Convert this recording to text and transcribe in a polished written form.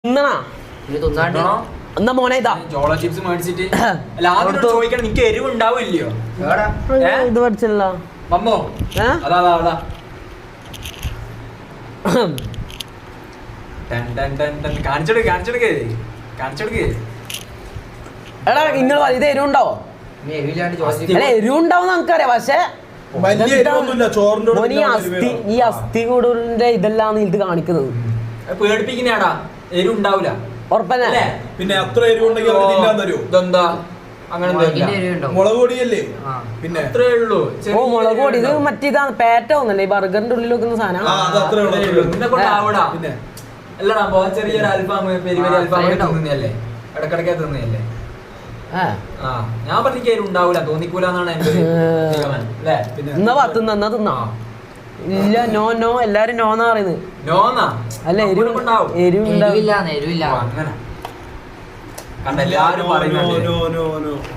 എന്നാ മോനെ ഇതാ ചോള ചിപ്സ് മേടിച്ചിട്ട് ചോദിക്കണം നിനക്ക് എരിവ് ഉണ്ടാവില്ലയോ ഇത് പഠിച്ചല്ല മമ്മോ അതാ അതാ കാണിച്ചെടുക്കേ എടാ നിങ്ങൾ ഇത് എരിവുണ്ടാവോ അല്ല എരിവുണ്ടാവും നമുക്കറിയാം പക്ഷെ ഈ അസ്ഥി കൂടുതലിന്റെ ഇതെല്ലാം ഇത് കാണിക്കുന്നത് പേടിപ്പിക്കുന്നേടാ എരിവ് ഉണ്ടാവില്ല ഉറപ്പല്ലേ പിന്നെ അത്ര എരിവുണ്ടെങ്കിൽ ഇതെന്താ അങ്ങനെ മുളക് പൊടിയല്ലേ പിന്നെ അത്രേ ഉള്ളൂ ഓ മുളക് പൊടി ഇത് മറ്റേതാണ് പാറ്റ ഒന്നല്ലേ ഈ ബർഗറിന്റെ ഉള്ളിൽ വെക്കുന്ന സാധനം അല്ലടാ ചെറിയൊരു അൽഫാം പെരി പെരി അൽഫാം തിന്നല്ലേ ഇടക്കിടക്കെ തിന്നല്ലേ ഞാൻ പറഞ്ഞ ഉണ്ടാവൂല തോന്നിക്കൂലെന്നാണ് എന്റെ അല്ലേ എന്നാ തിന്നാ തിന്നാ ഇല്ല നോ നോ എല്ലാരും നോന്നാ പറയുന്നത് നോന്നാ അല്ല എരിവുണ്ടാവില്ല അങ്ങനെ കണ്ട എല്ലാരും പറയുന്നുണ്ട്